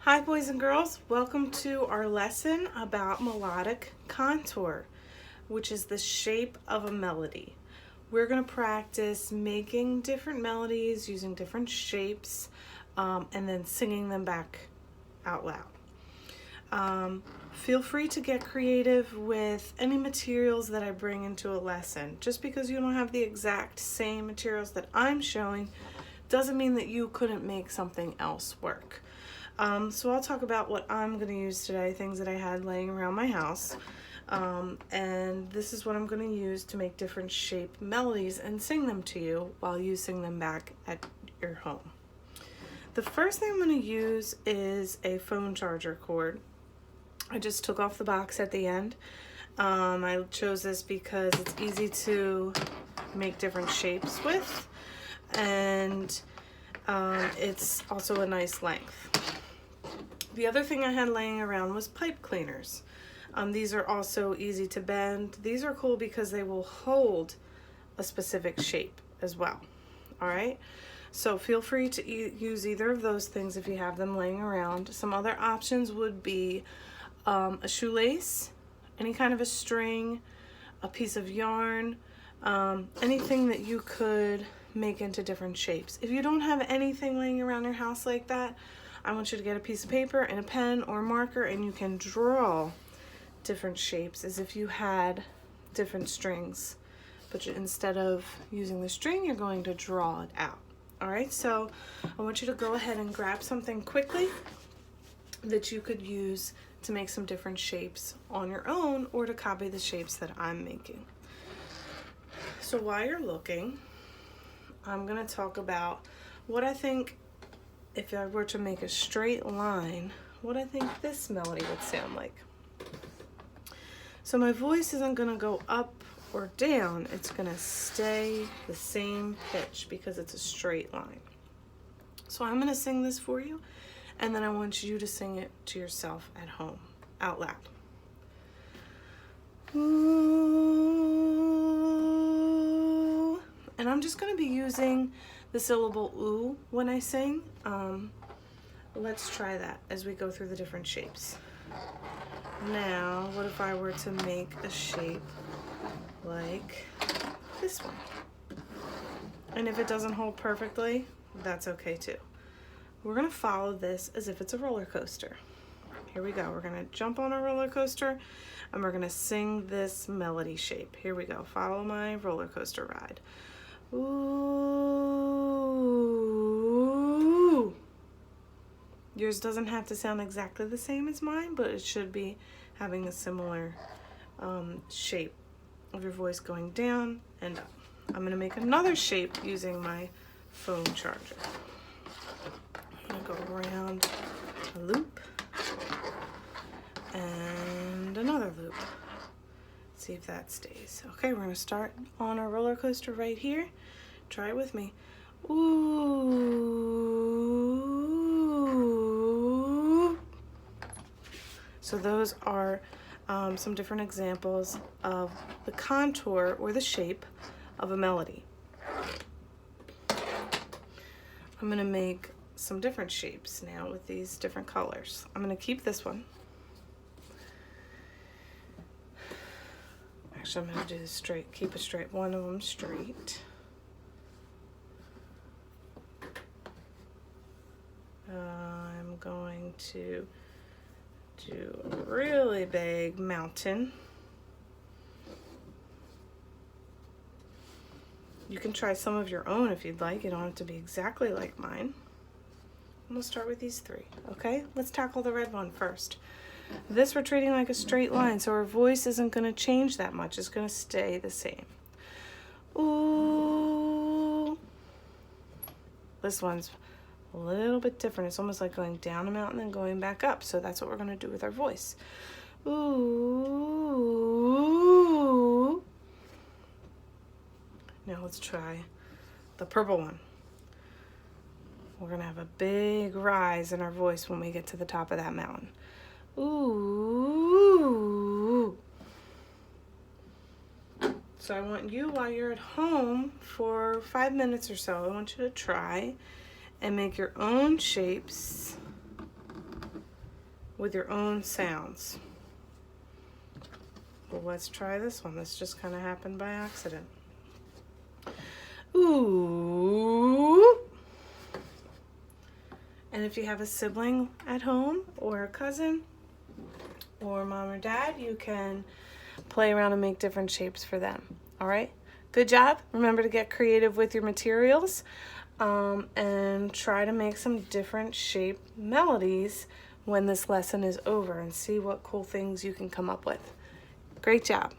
Hi boys and girls, welcome to our lesson about melodic contour, which is the shape of a melody. We're going to practice making different melodies using different shapes and then singing them back out loud. Feel free to get creative with any materials that I bring into a lesson. Just because you don't have the exact same materials that I'm showing doesn't mean that you couldn't make something else work. So I'll talk about what I'm going to use today, things that I had laying around my house. And this is what I'm going to use to make different shape melodies and sing them to you while you sing them back at your home. The first thing I'm going to use is a phone charger cord. I just took off the box at the end. I chose this because it's easy to make different shapes with, and it's also a nice length. The other thing I had laying around was pipe cleaners. These are also easy to bend. These are cool because they will hold a specific shape as well. All right, so feel free to use either of those things if you have them laying around. Some other options would be a shoelace, any kind of a string, a piece of yarn, anything that you could make into different shapes. If you don't have anything laying around your house like that, I want you to get a piece of paper and a pen or marker, and you can draw different shapes as if you had different strings. But instead of using the string, you're going to draw it out. All right, so I want you to go ahead and grab something quickly that you could use to make some different shapes on your own or to copy the shapes that I'm making. So while you're looking, I'm going to talk about what I think, if I were to make a straight line, what I think this melody would sound like. So my voice isn't going to go up or down, it's going to stay the same pitch because it's a straight line. So I'm going to sing this for you, and then I want you to sing it to yourself at home, out loud. Ooh. And I'm just going to be using the syllable ooh when I sing. Let's try that as we go through the different shapes. Now, what if I were to make a shape like this one? And if it doesn't hold perfectly, that's okay too. We're gonna follow this as if it's a roller coaster. Here we go. We're gonna jump on a roller coaster and we're gonna sing this melody shape. Here we go. Follow my roller coaster ride. Ooh. Yours doesn't have to sound exactly the same as mine, but it should be having a similar shape of your voice going down and up. I'm going to make another shape using my phone charger. I'm going to go around a loop and another loop. See if that stays. Okay, we're going to start on our roller coaster right here. Try it with me. Ooh. So those are some different examples of the contour or the shape of a melody. I'm going to make some different shapes now with these different colors. I'm going to keep this one. Actually, I'm going to do this straight, keep it straight, one of them straight. I'm going to do a really big mountain. You can try some of your own if you'd like. You don't have to be exactly like mine. I'm gonna start with these three, okay? Let's tackle the red one first. This we're treating like a straight line, so our voice isn't gonna change that much. It's gonna stay the same. Ooh. This one's a little bit different. It's almost like going down a mountain and going back up. So that's what we're going to do with our voice. Ooh. Now let's try the purple one. We're going to have a big rise in our voice when we get to the top of that mountain. Ooh. So I want you, while you're at home for 5 minutes or so, I want you to try and make your own shapes with your own sounds. Well, let's try this one. This just kind of happened by accident. Ooh. And if you have a sibling at home or a cousin or mom or dad, you can play around and make different shapes for them. All right? Good job. Remember to get creative with your materials and try to make some different shape melodies when this lesson is over and see what cool things you can come up with. Great job.